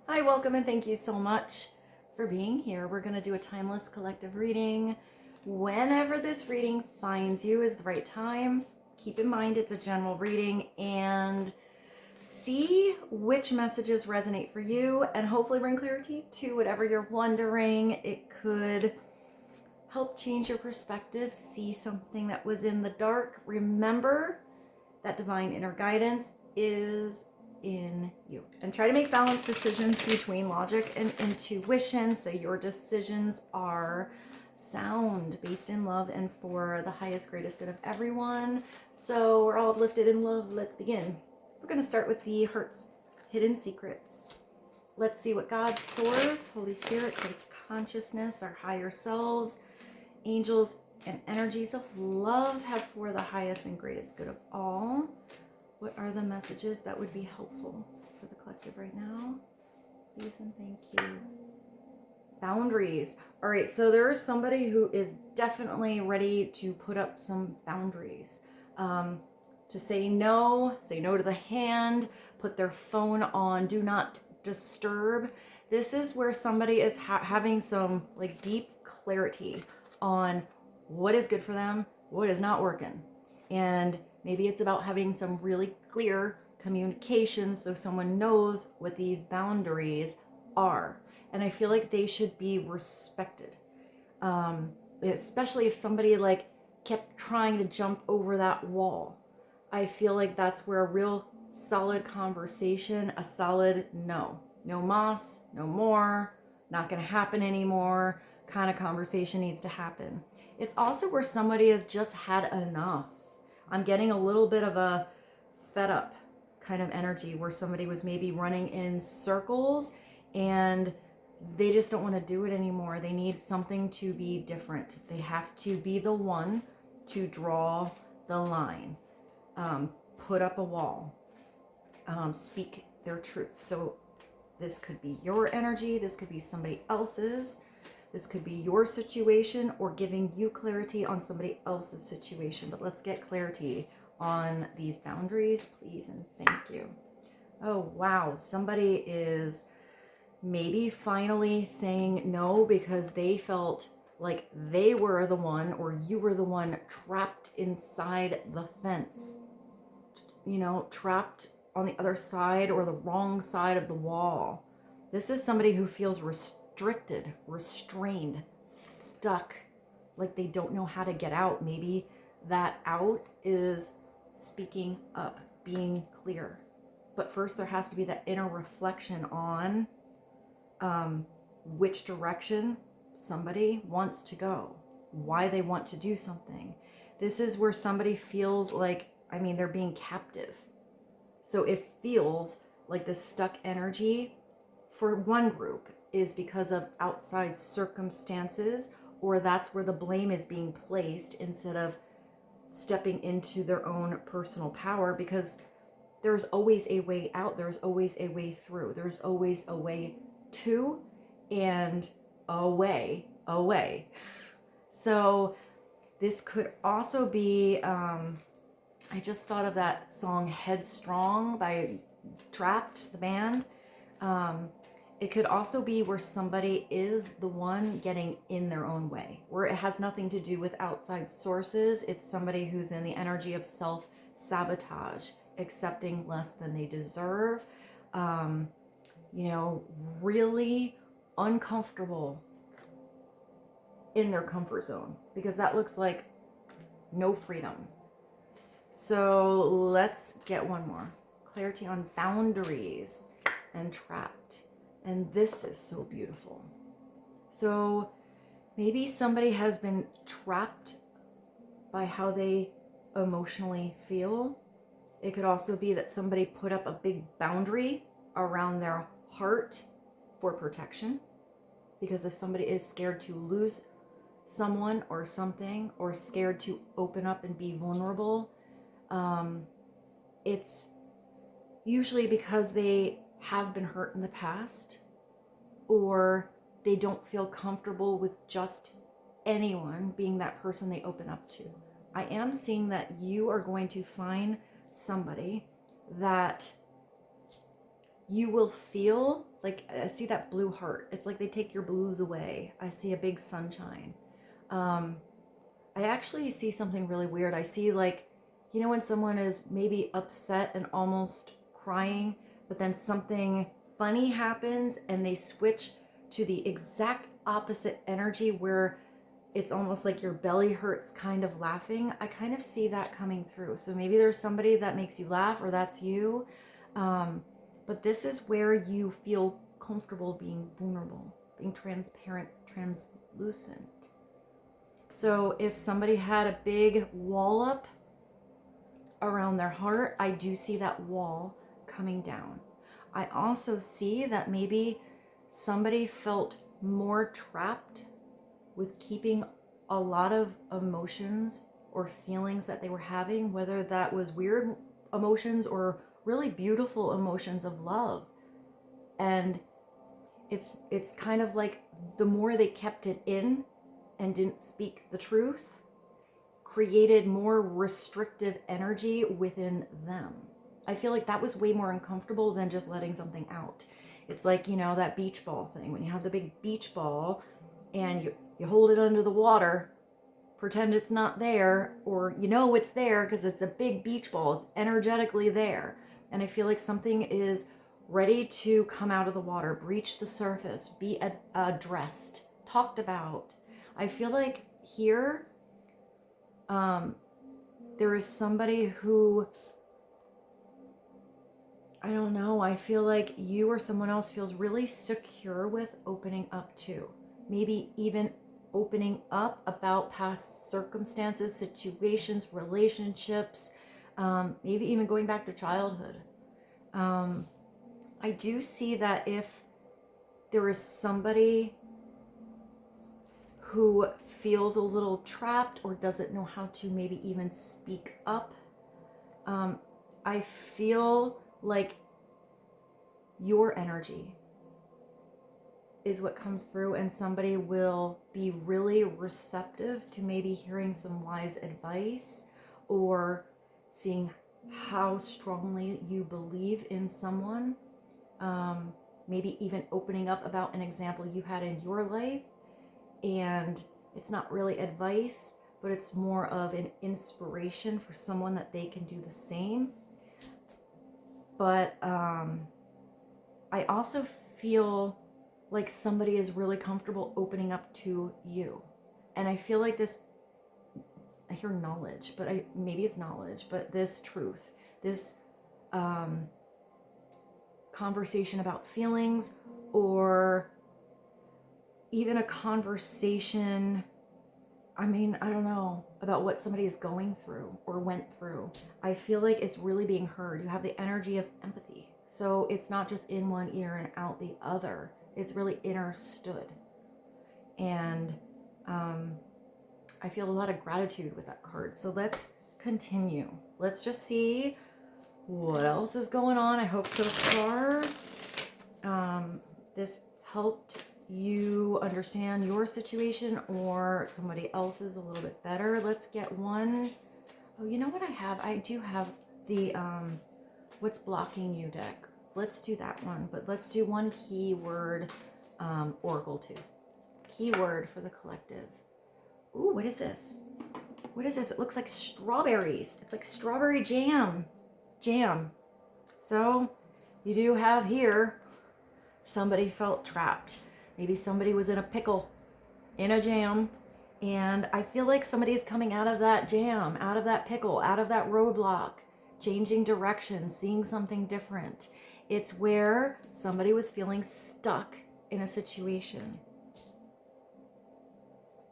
Hi, welcome, and thank you so much for being here. We're going to do a timeless collective reading. Whenever this reading finds you is the right time. Keep in mind it's a general reading, and see which messages resonate for you and hopefully bring clarity to whatever you're wondering. It could help change your perspective, see something that was in the dark. Remember that divine inner guidance is in you, and try to make balanced decisions between logic and intuition so your decisions are sound, based in love, and for the highest, greatest good of everyone. So we're all uplifted in love. Let's begin. We're going to start with the heart's hidden secrets. Let's see what God, Source, Holy Spirit, Christ consciousness, our higher selves, angels, and energies of love have for the highest and greatest good of all. What are the messages that would be helpful for the collective right now? Please and thank you. Boundaries. All right, so there is somebody who is definitely ready to put up some boundaries. To say no to the hand, put their phone on do not disturb. This is where somebody is having some like deep clarity on what is good for them, what is not working. And maybe it's about having some really clear communication so someone knows what these boundaries are. And I feel like they should be respected. Especially if somebody like kept trying to jump over that wall. I feel like that's where a real solid conversation, a solid no mas, no more, not going to happen anymore kind of conversation needs to happen. It's also where somebody has just had enough. I'm getting a little bit of a fed up kind of energy where somebody was maybe running in circles and they just don't want to do it anymore. They need something to be different. They have to be the one to draw the line, put up a wall, speak their truth. So this could be your energy. This could be somebody else's. This could be your situation or giving you clarity on somebody else's situation. But let's get clarity on these boundaries, please, and thank you. Oh, wow. Somebody is maybe finally saying no because they felt like they were the one or you were the one trapped inside the fence. You know, trapped on the other side or the wrong side of the wall. This is somebody who feels restricted, restrained, stuck, like they don't know how to get out. Maybe that out is speaking up, being clear. But first there has to be that inner reflection on which direction somebody wants to go, why they want to do something. This is where somebody feels like, they're being captive. So it feels like this stuck energy for one group is because of outside circumstances, or that's where the blame is being placed instead of stepping into their own personal power, because there's always a way out. There's always a way through. There's always a way to and away. So this could also be, I just thought of that song Headstrong by Traut, the band. It could also be where somebody is the one getting in their own way, where it has nothing to do with outside sources. It's somebody who's in the energy of self-sabotage, accepting less than they deserve, really uncomfortable in their comfort zone, because that looks like no freedom. So let's get one more. Clarity on boundaries and trapped. And this is so beautiful. So maybe somebody has been trapped by how they emotionally feel. It could also be that somebody put up a big boundary around their heart for protection. Because if somebody is scared to lose someone or something, or scared to open up and be vulnerable, it's usually because they have been hurt in the past, or they don't feel comfortable with just anyone being that person they open up to. I am seeing that you are going to find somebody that you will feel like, I see that blue heart. It's like they take your blues away. I see a big sunshine. I actually see something really weird. I see like, you know, when someone is maybe upset and almost crying, but then something funny happens and they switch to the exact opposite energy where it's almost like your belly hurts kind of laughing. I kind of see that coming through. So maybe there's somebody that makes you laugh, or that's you. But this is where you feel comfortable being vulnerable, being transparent, translucent. So if somebody had a big wall up around their heart, I do see that wall coming down. I also see that maybe somebody felt more trapped with keeping a lot of emotions or feelings that they were having, whether that was weird emotions or really beautiful emotions of love. And it's kind of like the more they kept it in and didn't speak the truth, created more restrictive energy within them. I feel like that was way more uncomfortable than just letting something out. It's like, you know, that beach ball thing. When you have the big beach ball and you hold it under the water, pretend it's not there, or you know it's there because it's a big beach ball. It's energetically there. And I feel like something is ready to come out of the water, breach the surface, be addressed, talked about. I feel like here, there is somebody who, I don't know, I feel like you or someone else feels really secure with opening up to. Maybe even opening up about past circumstances, situations, relationships, maybe even going back to childhood. I do see that if there is somebody who feels a little trapped or doesn't know how to maybe even speak up, I feel like your energy is what comes through, and somebody will be really receptive to maybe hearing some wise advice or seeing how strongly you believe in someone. Maybe even opening up about an example you had in your life, and it's not really advice, but it's more of an inspiration for someone that they can do the same. But I also feel like somebody is really comfortable opening up to you. And I feel like this, I hear knowledge, but maybe it's knowledge, but this truth, this conversation about feelings, or even a conversation, I mean, I don't know, about what somebody is going through or went through. I feel like it's really being heard. You have the energy of empathy. So it's not just in one ear and out the other. It's really understood. And I feel a lot of gratitude with that card. So let's continue. Let's just see what else is going on. I hope so far this helped you understand your situation or somebody else's a little bit better. Let's get one. Oh, you know what I have? I do have the What's Blocking You deck. Let's do that one, but let's do one keyword oracle too. Keyword for the collective. Ooh, what is this? What is this? It looks like strawberries. It's like strawberry jam. So you do have here, somebody felt trapped. Maybe somebody was in a pickle, in a jam, and I feel like somebody is coming out of that jam, out of that pickle, out of that roadblock, changing direction, seeing something different. It's where somebody was feeling stuck in a situation.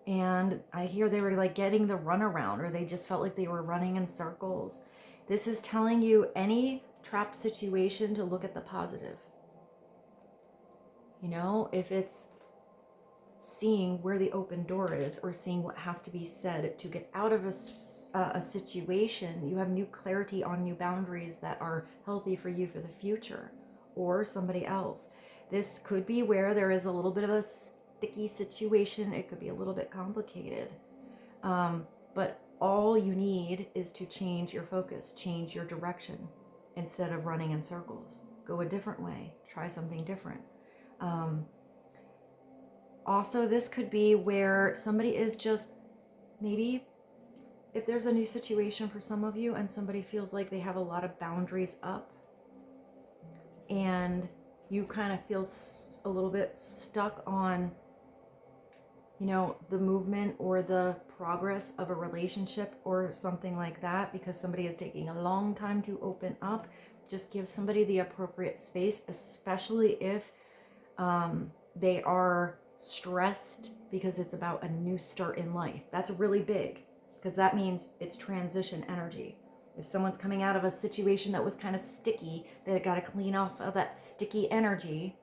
And I hear they were like getting the runaround, or they just felt like they were running in circles. This is telling you any trapped situation to look at the positive. You know, if it's seeing where the open door is, or seeing what has to be said to get out of a situation, you have new clarity on new boundaries that are healthy for you for the future, or somebody else. This could be where there is a little bit of a sticky situation. It could be a little bit complicated. But all you need is to change your focus, change your direction, instead of running in circles. go a different way, try something different. Also, this could be where somebody is just, maybe if there's a new situation for some of you and somebody feels like they have a lot of boundaries up and you kind of feel a little bit stuck on, you know, the movement or the progress of a relationship or something like that, because somebody is taking a long time to open up. Just give somebody the appropriate space, especially if they are stressed because it's about a new start in life. That's really big, because that means it's transition energy. If someone's coming out of a situation that was kind of sticky, they got to clean off of that sticky energy,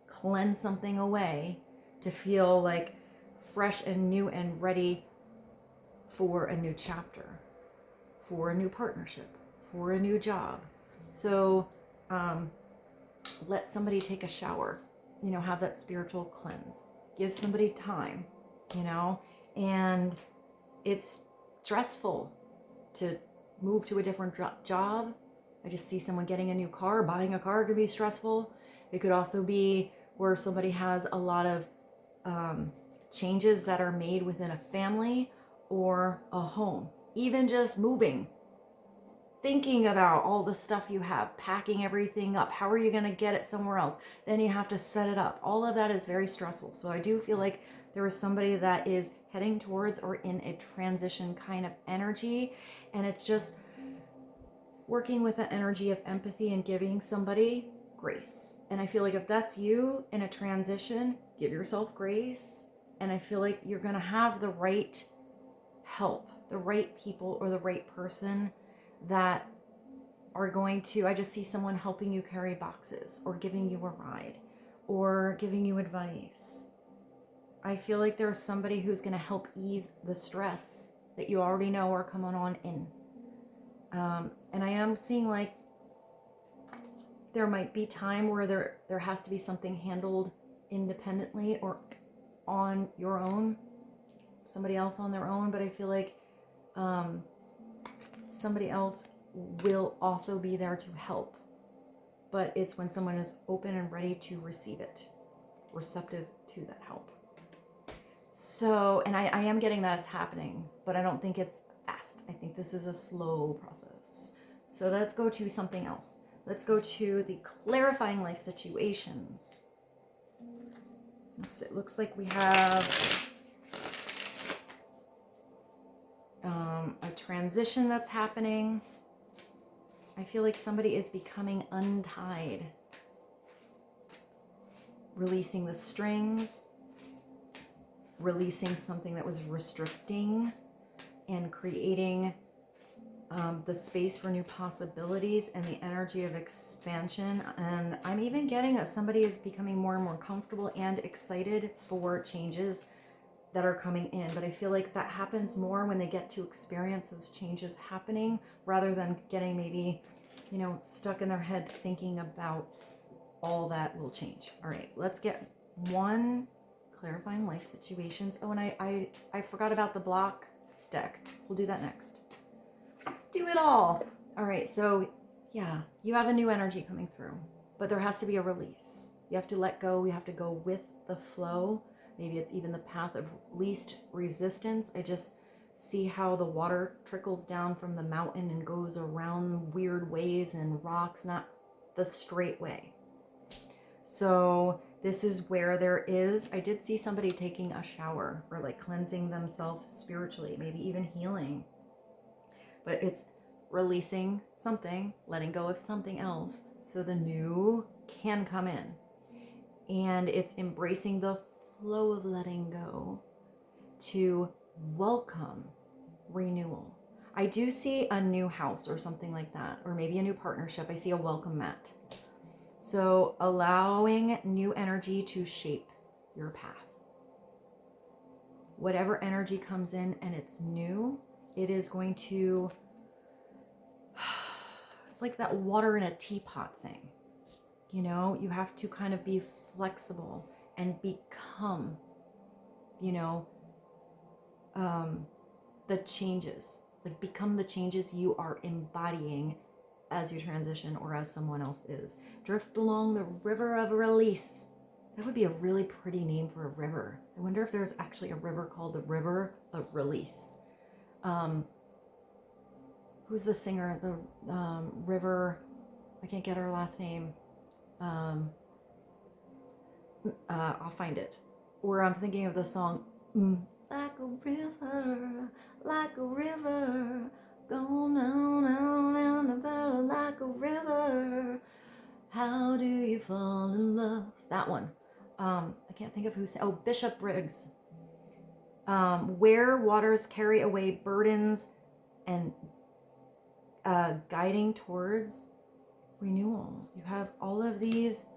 cleanse something away to feel like fresh and new and ready for a new chapter, for a new partnership, for a new job. So let somebody take a shower, you know, have that spiritual cleanse. Give somebody time, you know, and it's stressful to move to a different job. I just see someone getting a new car. Buying a car could be stressful. It could also be where somebody has a lot of changes that are made within a family or a home. Even just moving, thinking about all the stuff you have, packing everything up. How are you going to get it somewhere else? Then you have to set it up. All of that is very stressful. So I do feel like there is somebody that is heading towards or in a transition kind of energy. And it's just working with the energy of empathy and giving somebody grace. And I feel like if that's you in a transition, give yourself grace. And I feel like you're going to have the right help, the right people or the right person that are going to, I just see someone helping you carry boxes or giving you a ride or giving you advice. I feel like there's somebody who's going to help ease the stress that you already know are coming on in. And I am seeing like there might be time where there has to be something handled independently or on your own, somebody else on their own, but I feel like somebody else will also be there to help. But it's when someone is open and ready to receive it, receptive to that help. So, and I am getting that it's happening, but I don't think it's fast. I think this is a slow process. So let's go to something else. Let's go to the clarifying life situations. It looks like we have a transition that's happening. I feel like somebody is becoming untied, releasing the strings, releasing something that was restricting, and creating the space for new possibilities and the energy of expansion. And I'm even getting that somebody is becoming more and more comfortable and excited for changes that are coming in. But I feel like that happens more when they get to experience those changes happening rather than getting maybe, you know, stuck in their head thinking about all that will change. All right, let's get one clarifying life situations. Oh, and I forgot about the block deck. We'll do that next. Do it all. All right, so yeah, you have a new energy coming through, but there has to be a release. You have to let go. You have to go with the flow. Maybe it's even the path of least resistance. I just see how the water trickles down from the mountain and goes around weird ways and rocks, not the straight way. So this is where there is, I did see somebody taking a shower or like cleansing themselves spiritually, maybe even healing. But it's releasing something, letting go of something else so the new can come in. And it's embracing the flow of letting go to welcome renewal. I do see a new house or something like that, or maybe a new partnership. I see a welcome mat. So allowing new energy to shape your path. Whatever energy comes in and it's new, it is going to, it's like that water in a teapot thing. You know, you have to kind of be flexible and become, you know, the changes, like become the changes you are embodying as you transition or as someone else is. Drift along the river of release. That would be a really pretty name for a river. I wonder if there's actually a river called the River of Release. Who's the singer? The River, I can't get her last name. I'll find it. Or I'm thinking of the song, like a river, going on the valley like a river. How do you fall in love? That one. I can't think of who. Oh, Bishop Briggs. Where waters carry away burdens and guiding towards renewal. You have all of these,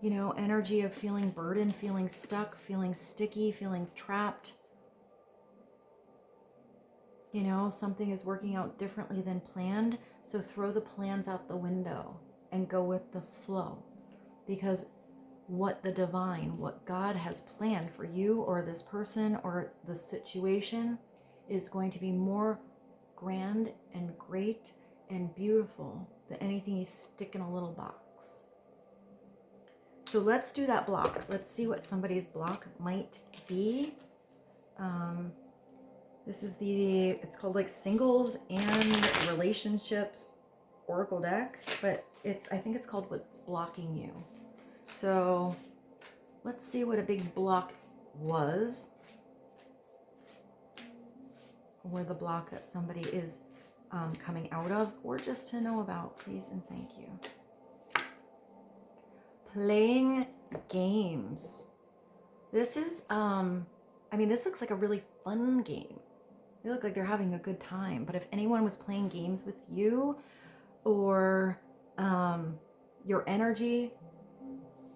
you know, energy of feeling burdened, feeling stuck, feeling sticky, feeling trapped. You know, something is working out differently than planned. So throw the plans out the window and go with the flow. Because what the divine, what God has planned for you or this person or the situation is going to be more grand and great and beautiful than anything you stick in a little box. So let's do that block. Let's see what somebody's block might be. This is it's called like Singles and Relationships Oracle deck, but I think it's called What's Blocking You. So let's see what a big block was, or the block that somebody is coming out of, or just to know about, please and thank you. Playing games. This is, I mean, this looks like a really fun game. They look like they're having a good time, but if anyone was playing games with you or your energy,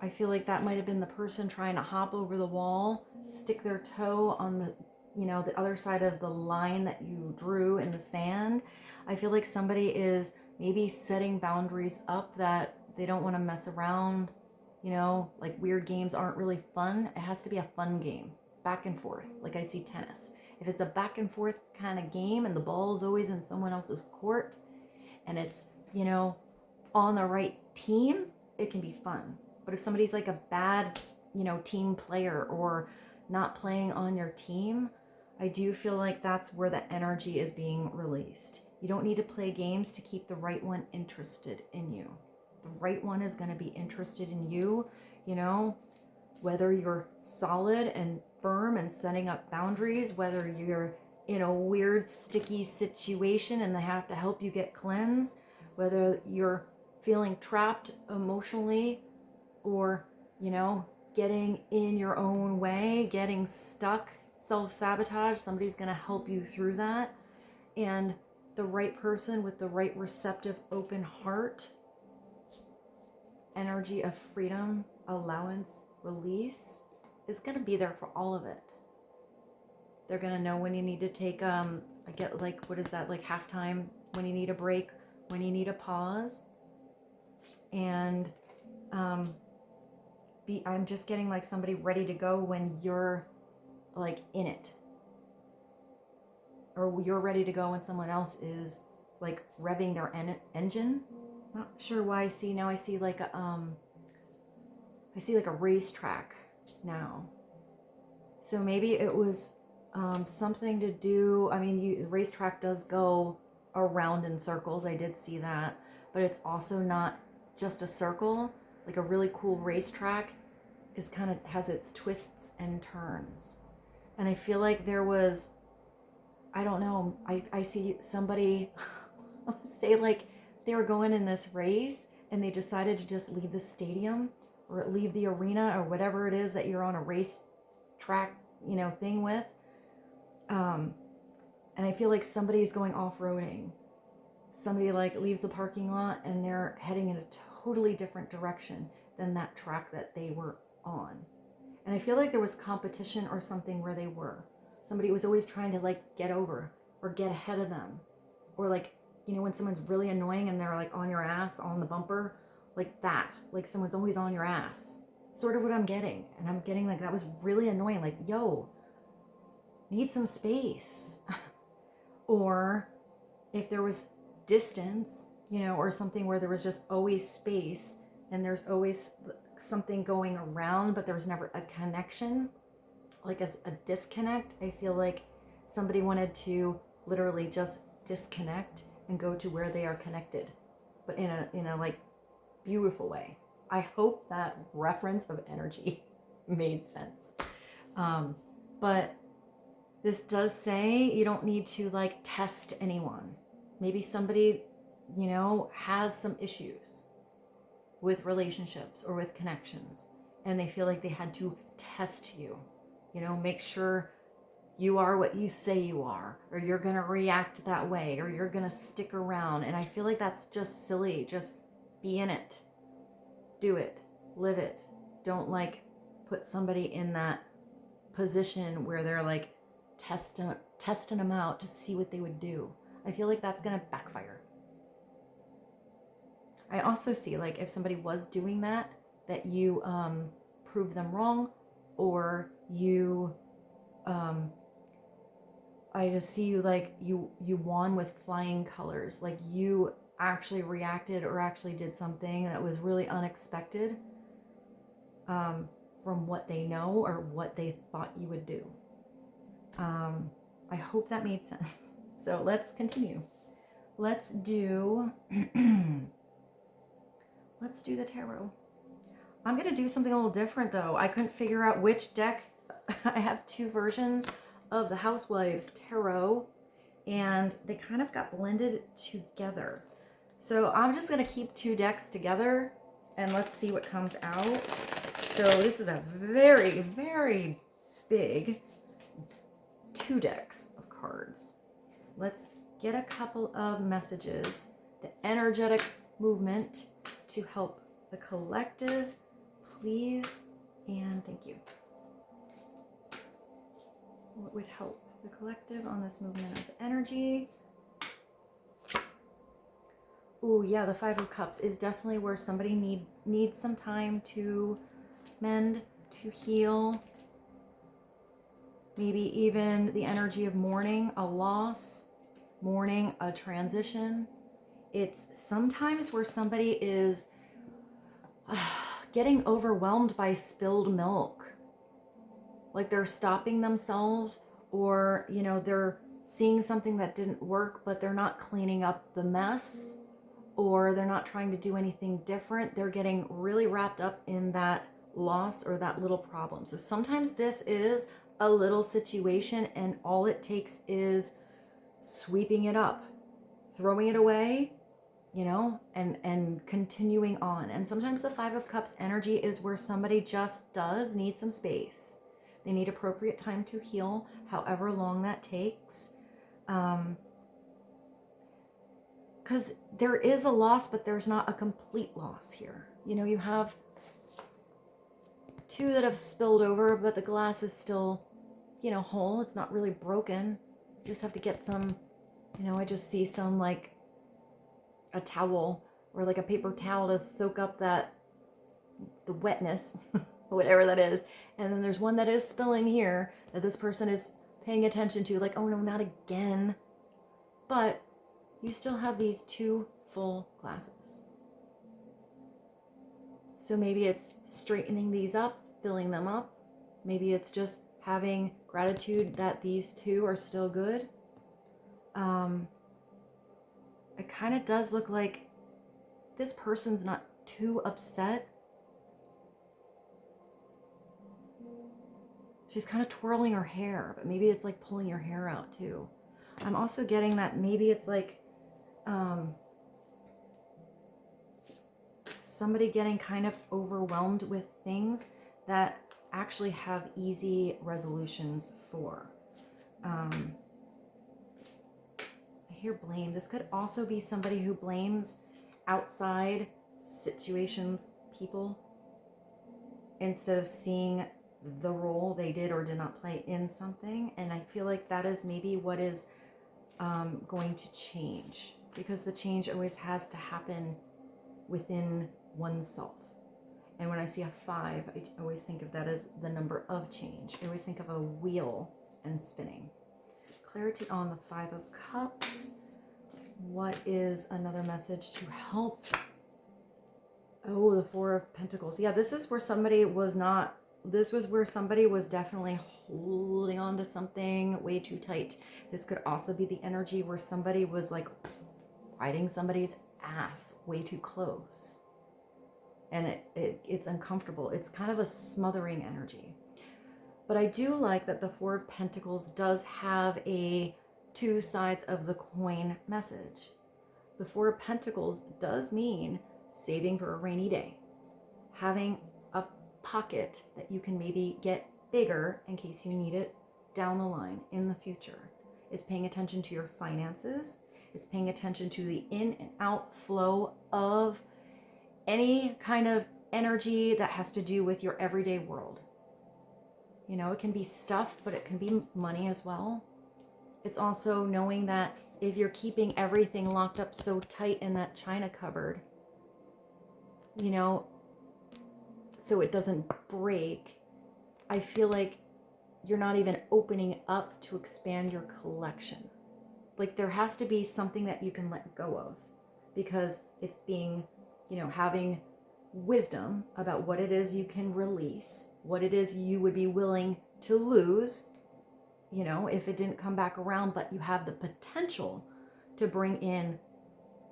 I feel like that might have been the person trying to hop over the wall, stick their toe on the, you know, the other side of the line that you drew in the sand. I feel like somebody is maybe setting boundaries up that they don't want to mess around. You know, like weird games aren't really fun. It has to be a fun game, back and forth, like I see tennis. If it's a back and forth kind of game and the ball is always in someone else's court and it's, you know, on the right team, it can be fun. But if somebody's like a bad, you know, team player or not playing on your team, I do feel like that's where the energy is being released. You don't need to play games to keep the right one interested in you. The right one is going to be interested in you, you know, whether you're solid and firm and setting up boundaries, whether you're in a weird, sticky situation and they have to help you get cleansed, whether you're feeling trapped emotionally or, you know, getting in your own way, getting stuck, self-sabotage, somebody's going to help you through that. And the right person with the right receptive, open heart, energy of freedom, allowance, release is going to be there for all of it. They're going to know when you need to take, I get like, what is that, like halftime, when you need a break, when you need a pause. And I'm just getting like somebody ready to go when you're like in it. Or you're ready to go when someone else is like revving their engine. Not sure why I see like a racetrack now. So maybe it was something to do, I mean, the racetrack does go around in circles, I did see that, but it's also not just a circle. Like a really cool racetrack is kind of has its twists and turns. And I feel like there was, I don't know, I see somebody say like they were going in this race and they decided to just leave the stadium or leave the arena or whatever it is that you're on a race track, you know, thing with. And I feel like somebody's going off-roading. Somebody like leaves the parking lot and they're heading in a totally different direction than that track that they were on. And I feel like there was competition or something where they were. Somebody was always trying to like get over or get ahead of them. Or like, you know, when someone's really annoying and they're like on your ass, on the bumper, like that. Like someone's always on your ass. Sort of what I'm getting. And I'm getting like, that was really annoying. Like, yo, need some space. Or if there was distance, you know, or something where there was just always space and there's always something going around, but there was never a connection, like a disconnect. I feel like somebody wanted to literally just disconnect and go to where they are connected, but in a like beautiful way. I hope that reference of energy made sense. But this does say you don't need to like test anyone. Maybe somebody, you know, has some issues with relationships or with connections, and they feel like they had to test you, you know, make sure you are what you say you are, or you're going to react that way, or you're going to stick around. And I feel like that's just silly. Just be in it. Do it. Live it. Don't like put somebody in that position where they're like testing them out to see what they would do. I feel like that's going to backfire. I also see like if somebody was doing that you prove them wrong, or you I just see you like you won with flying colors, like you actually reacted or actually did something that was really unexpected from what they know or what they thought you would do. I hope that made sense. So let's continue. Let's do let's do the tarot. I'm gonna do something a little different though. I couldn't figure out which deck. I have two versions of the Housewives Tarot, and they kind of got blended together. So I'm just gonna keep two decks together and let's see what comes out. So this is a very, very big 2 decks of cards. Let's get a couple of messages, the energetic movement to help the collective, please, and thank you. What would help the collective on this movement of energy? Ooh, yeah, the 5 of Cups is definitely where somebody needs some time to mend, to heal. Maybe even the energy of mourning a loss, mourning a transition. It's sometimes where somebody is getting overwhelmed by spilled milk. Like they're stopping themselves, or, you know, they're seeing something that didn't work, but they're not cleaning up the mess, or they're not trying to do anything different. They're getting really wrapped up in that loss or that little problem. So sometimes this is a little situation and all it takes is sweeping it up, throwing it away, you know, and continuing on. And sometimes the 5 of Cups energy is where somebody just does need some space. They need appropriate time to heal, however long that takes. Because there is a loss, but there's not a complete loss here. You know, you have 2 that have spilled over, but the glass is still, you know, whole. It's not really broken. You just have to get some, you know, I just see some like a towel or like a paper towel to soak up the wetness, whatever that is. And then there's one that is spilling here that this person is paying attention to, like, oh no, not again. But you still have these 2 full glasses. So maybe it's straightening these up, filling them up. Maybe it's just having gratitude that these 2 are still good. It kind of does look like this person's not too upset. She's kind of twirling her hair, but maybe it's like pulling your hair out too. I'm also getting that maybe it's like somebody getting kind of overwhelmed with things that actually have easy resolutions for. I hear blame. This could also be somebody who blames outside situations, people, instead of seeing the role they did or did not play in something. And I feel like that is maybe what is going to change, because the change always has to happen within oneself. And when I see a 5, I always think of that as the number of change. I always think of a wheel and spinning. Clarity on the 5 of Cups. What is another message to help? Oh, the Four of Pentacles. Yeah, this is where somebody was not, this was where somebody was definitely holding on to something way too tight. This could also be the energy where somebody was like riding somebody's ass way too close. And it's uncomfortable. It's kind of a smothering energy. But I do like that the Four of Pentacles does have a two sides of the coin message. The Four of Pentacles does mean saving for a rainy day, having a pocket that you can maybe get bigger in case you need it down the line in the future. It's paying attention to your finances. It's paying attention to the in and out flow of any kind of energy that has to do with your everyday world. You know, it can be stuff, but it can be money as well. It's also knowing that if you're keeping everything locked up so tight in that china cupboard, you know, so it doesn't break, I feel like you're not even opening up to expand your collection. Like there has to be something that you can let go of because it's being, you know, having wisdom about what it is you can release, what it is you would be willing to lose, you know, if it didn't come back around, but you have the potential to bring in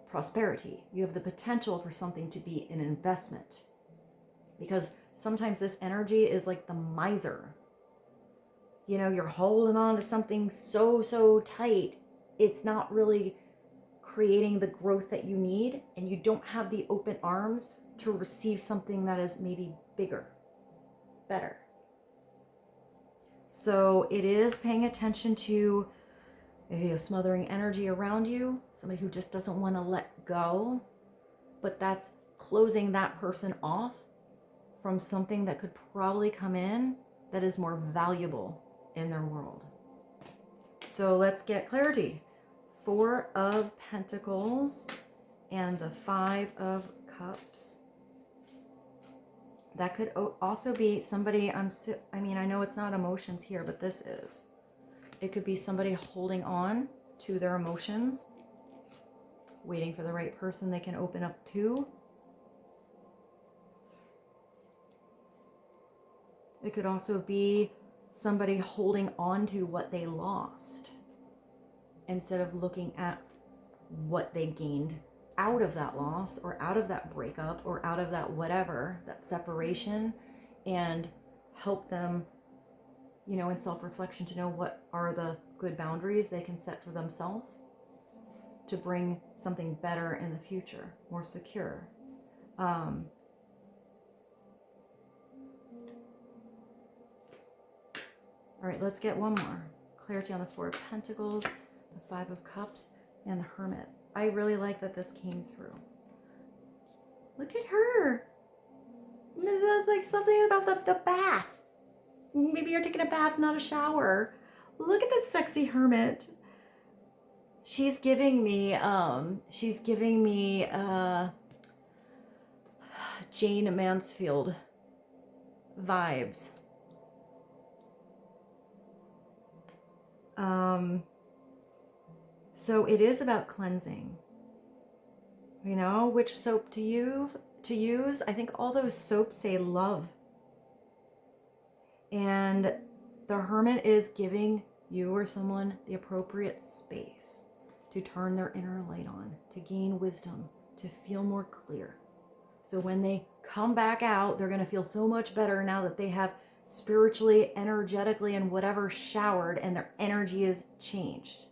prosperity. You have the potential for something to be an investment. Because sometimes this energy is like the miser. You know, you're holding on to something so tight. It's not really creating the growth that you need, and you don't have the open arms to receive something that is maybe bigger, better. So it is paying attention to maybe a smothering energy around you, somebody who just doesn't want to let go, but that's closing that person off from something that could probably come in that is more valuable in their world. So let's get clarity. Four of Pentacles and the Five of Cups. That could also be somebody, I mean, I know it's not emotions here, but this is. It could be somebody holding on to their emotions, waiting for the right person they can open up to. It could also be somebody holding on to what they lost instead of looking at what they gained out of that loss or out of that breakup or out of that whatever, that separation, and help them, you know, in self-reflection to know what are the good boundaries they can set for themselves to bring something better in the future, more secure. All right, let's get one more. Clarity on the Four of Pentacles, the Five of Cups, and the Hermit. I really like that this came through. Look at her. This is like something about the bath. Maybe you're taking a bath, not a shower. Look at this sexy hermit. She's giving me Jane Mansfield vibes. So it is about cleansing. You know, which soap to use. I think all those soaps say love. And the Hermit is giving you or someone the appropriate space to turn their inner light on, to gain wisdom, to feel more clear. So when they come back out, they're going to feel so much better now that they have spiritually, energetically, and whatever showered, and their energy is changed.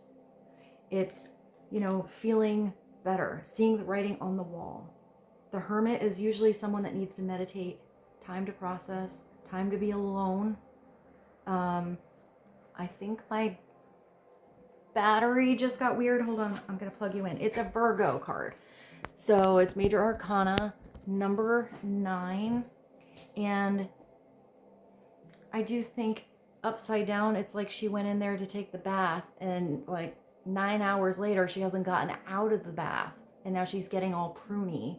It's, you know, feeling better, seeing the writing on the wall. The Hermit is usually someone that needs to meditate, time to process, time to be alone. I think my battery just got weird. Hold on, I'm going to plug you in. It's a Virgo card. So it's Major Arcana, number 9. And I do think upside down, it's like she went in there to take the bath, and like 9 hours later, she hasn't gotten out of the bath. And now she's getting all pruny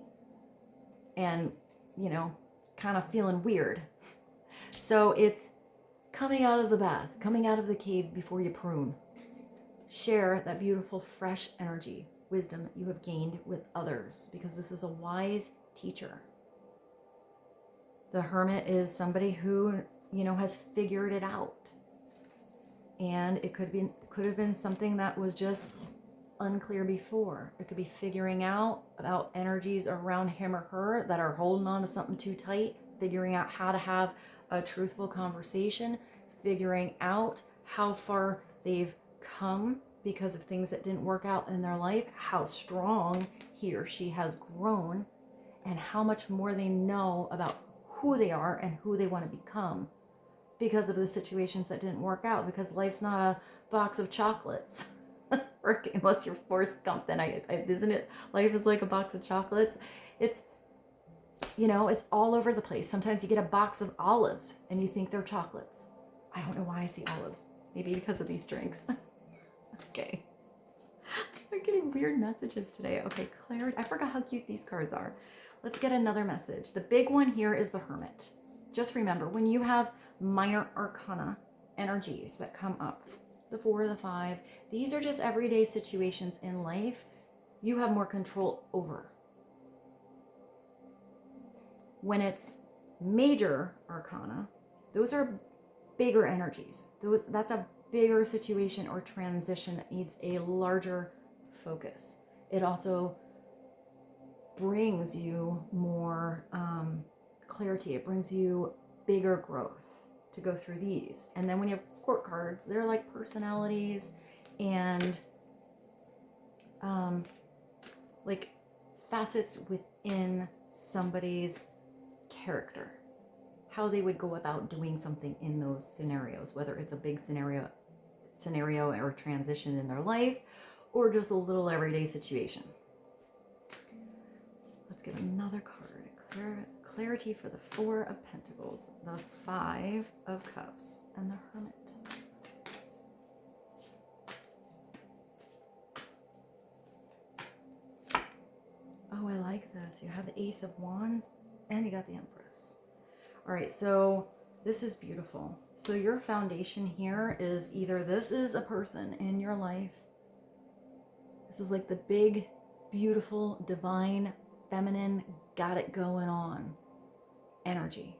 and, you know, kind of feeling weird. So it's coming out of the bath, coming out of the cave before you prune. Share that beautiful, fresh energy wisdom that you have gained with others, because this is a wise teacher. The Hermit is somebody who, you know, has figured it out. And it could have been something that was just unclear before. It could be figuring out about energies around him or her that are holding on to something too tight, figuring out how to have a truthful conversation, figuring out how far they've come because of things that didn't work out in their life, how strong he or she has grown, and how much more they know about who they are and who they want to become because of the situations that didn't work out, because life's not a box of chocolates. Or unless you're Forrest Gump, then isn't it? Life is like a box of chocolates. It's, you know, it's all over the place. Sometimes you get a box of olives and you think they're chocolates. I don't know why I see olives. Maybe because of these drinks. Okay. I'm getting weird messages today. Okay, clarity. I forgot how cute these cards are. Let's get another message. The big one here is the Hermit. Just remember, when you have minor arcana energies that come up, the 4, the 5, these are just everyday situations in life you have more control over. When it's major arcana, those are bigger energies. That's a bigger situation or transition that needs a larger focus. It also brings you more clarity. It brings you bigger growth to go through these. And then when you have court cards, they're like personalities and like facets within somebody's character, how they would go about doing something in those scenarios, whether it's a big scenario or transition in their life, or just a little everyday situation. Let's get another card. Clarity for the 4 of Pentacles, the 5 of Cups, and the Hermit. Oh, I like this. You have the Ace of Wands and you got the Empress. All right, so this is beautiful. So your foundation here is either this is a person in your life. This is like the big, beautiful, divine, feminine, got it going on energy.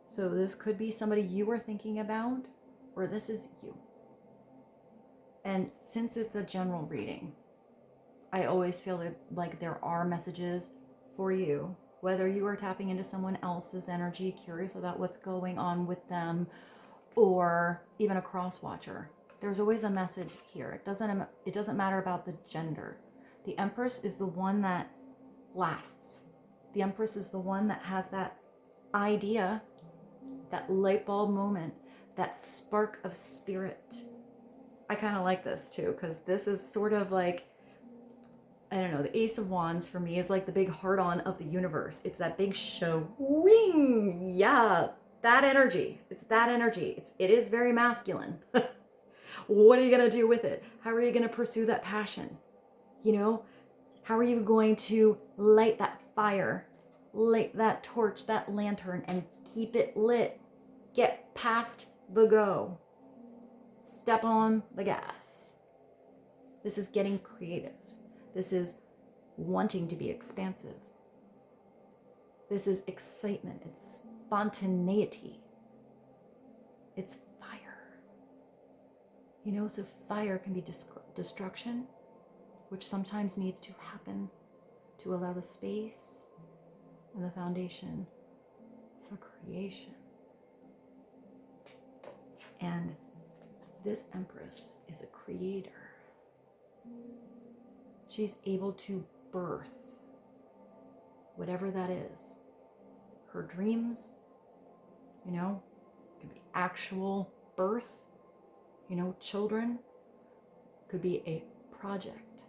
So this could be somebody you were thinking about, or this is you. And since it's a general reading, I always feel like there are messages for you, whether you are tapping into someone else's energy, curious about what's going on with them, or even a cross watcher. There's always a message here. It doesn't matter about the gender. The Empress is the one that lasts. The Empress is the one that has that idea, that light bulb moment, that spark of spirit. I kind of like this too, because this is sort of like, I don't know, the Ace of Wands for me is like the big heart-on of the universe. It's that big show. Wing! Yeah, that energy. It's that energy. It is very masculine. What are you going to do with it? How are you going to pursue that passion? You know, how are you going to light that fire, light that torch, that lantern, and keep it lit? Get past the go. Step on the gas. This is getting creative. This is wanting to be expansive. This is excitement. It's spontaneity. It's fire. You know, so fire can be destruction, which sometimes needs to happen to allow the space and the foundation for creation. And this Empress is a creator. She's able to birth whatever that is. Her dreams, you know, could be actual birth, you know, children, could be a project.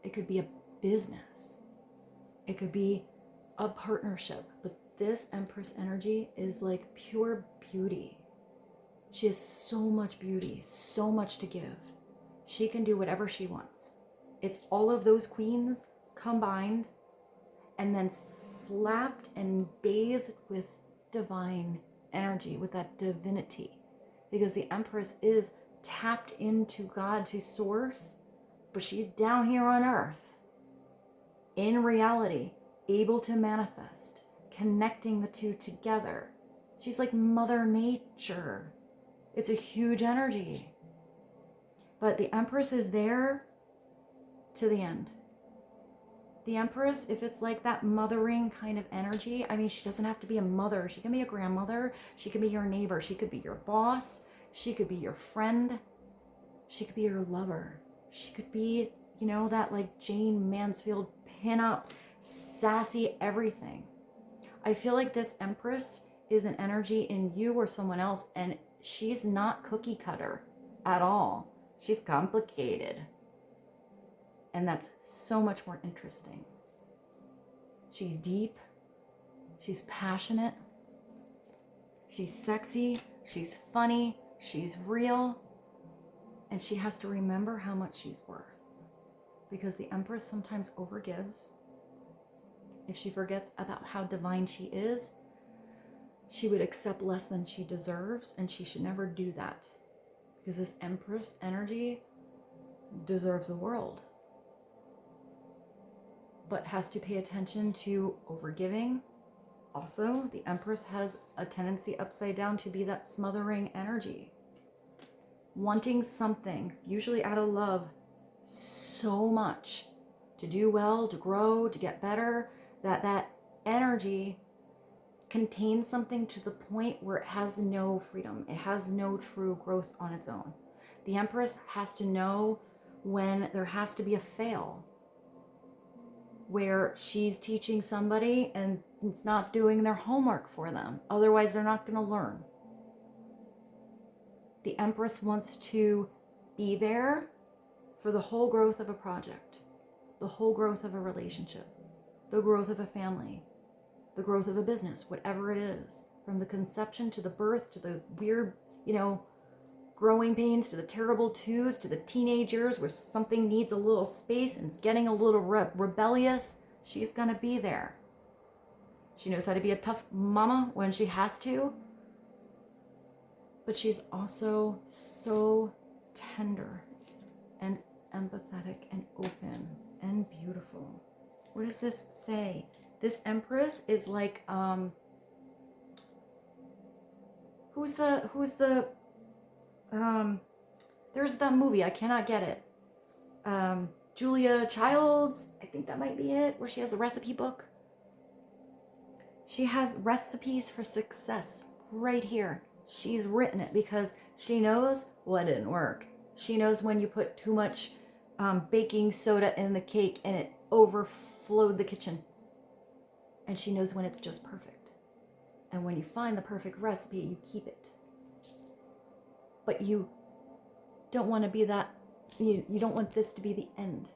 It could be a business. It could be a partnership. But this Empress energy is like pure beauty. She has so much beauty, so much to give. She can do whatever she wants. It's all of those queens combined and then slapped and bathed with divine energy, with that divinity. Because the Empress is tapped into God, to source, but she's down here on Earth, in reality, able to manifest, connecting the two together. She's like Mother Nature. It's a huge energy. But the Empress is there to the end. The Empress, if it's like that mothering kind of energy, I mean, she doesn't have to be a mother. She can be a grandmother. She could be your neighbor. She could be your boss. She could be your friend. She could be your lover. She could be, you know, that like Jane Mansfield pinup, sassy everything. I feel like this Empress is an energy in you or someone else, and she's not cookie cutter at all. She's complicated. And that's so much more interesting. She's deep. She's passionate. She's sexy. She's funny. She's real. And she has to remember how much she's worth. Because the Empress sometimes overgives. If she forgets about how divine she is, she would accept less than she deserves, and she should never do that. Because this Empress energy deserves the world, but has to pay attention to overgiving. Also, the Empress has a tendency upside down to be that smothering energy. Wanting something, usually out of love, so much to do well, to grow, to get better, that energy contains something to the point where it has no freedom. It has no true growth on its own. The Empress has to know when there has to be a fail, where she's teaching somebody and it's not doing their homework for them. Otherwise, they're not going to learn. The Empress wants to be there for the whole growth of a project, the whole growth of a relationship, the growth of a family, the growth of a business, whatever it is, from the conception to the birth to the weird, growing pains, to the terrible twos, to the teenage years where something needs a little space and is getting a little rebellious. She's going to be there. She knows how to be a tough mama when she has to, but she's also so tender and empathetic and open and beautiful. What does this say? This Empress is like, there's that movie, I cannot get it. Julia Childs, I think that might be it, where she has the recipe book. She has recipes for success right here. She's written it because she knows what didn't work. She knows when you put too much baking soda in the cake and it overflowed the kitchen. And she knows when it's just perfect. And when you find the perfect recipe, you keep it. But you don't want to be that, you don't want this to be the end.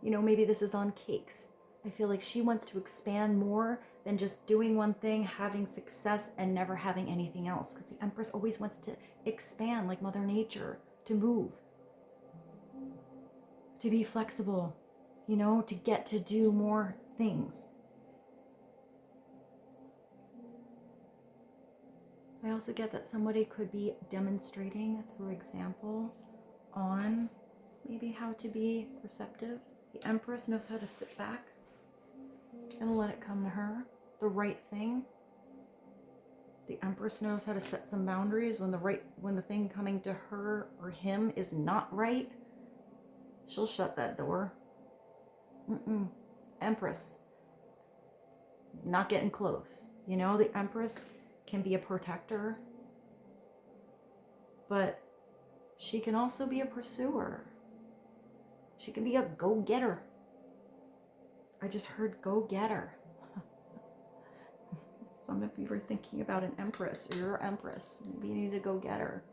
Maybe this is on cakes. I feel like she wants to expand more than just doing one thing, having success, and never having anything else. Because the Empress always wants to expand like Mother Nature, to move, to be flexible, to get to do more things. I also get that somebody could be demonstrating through example on maybe how to be receptive. The Empress knows how to sit back and let it come to her, the right thing. The Empress knows how to set some boundaries when the thing coming to her or him is not right. She'll shut that door. Empress, not getting close. The Empress can be a protector, but she can also be a pursuer. She can be a go-getter. I just heard go-getter. Some of you were thinking about an Empress or your Empress. Maybe you need a go-getter.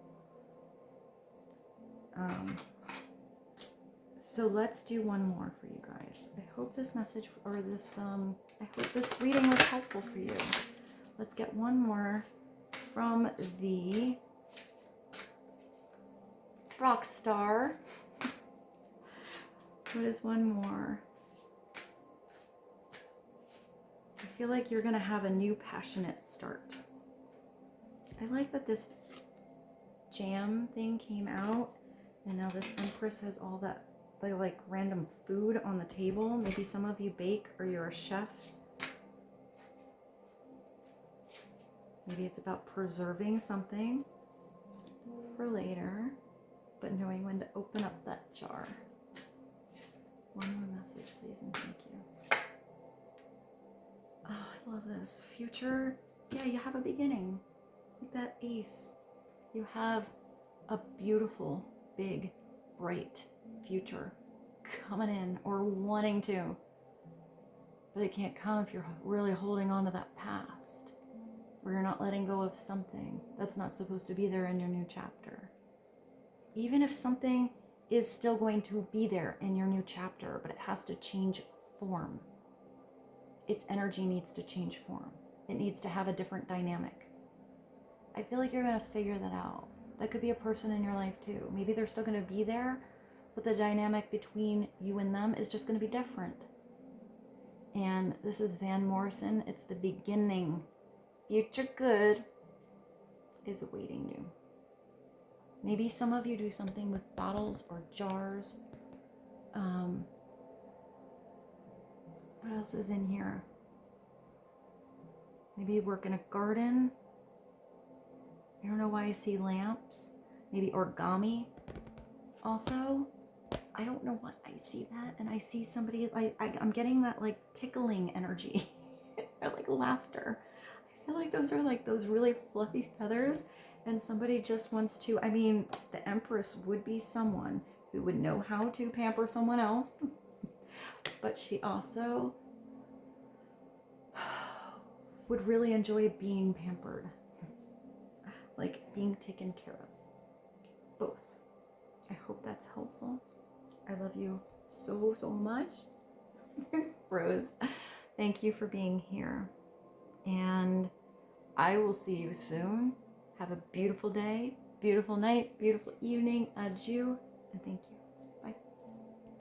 So let's do one more for you guys. I hope this message or this, I hope this reading was helpful for you. Let's get one more from the rock star. What is one more? I feel like you're going to have a new passionate start. I like that this jam thing came out, and now this Empress has all that the like random food on the table. Maybe some of you bake or you're a chef. Maybe it's about preserving something for later, but knowing when to open up that jar. One more message, please, and thank you. Oh, I love this. Future, yeah, you have a beginning. Like that ace. You have a beautiful, big, bright future coming in or wanting to. But it can't come if you're really holding on to that past, or you're not letting go of something that's not supposed to be there in your new chapter. Even if something is still going to be there in your new chapter, but it has to change form. Its energy needs to change form. It needs to have a different dynamic. I feel like you're going to figure that out. That could be a person in your life too. Maybe they're still going to be there, but the dynamic between you and them is just going to be different. And this is Van Morrison. It's the beginning. Future good is awaiting you. Maybe some of you do something with bottles or jars. What else is in here? Maybe you work in a garden. I don't know why I see lamps. Maybe origami also. I don't know why I see that. And I see somebody, I'm getting that like tickling energy. Or like laughter. I feel like those are like those really fluffy feathers. And somebody just wants to, I mean, the Empress would be someone who would know how to pamper someone else. But she also would really enjoy being pampered. Like being taken care of. Both. I hope that's helpful. I love you so, so much. Rose, thank you for being here. And I will see you soon. Have a beautiful day, beautiful night, beautiful evening. Adieu, and thank you.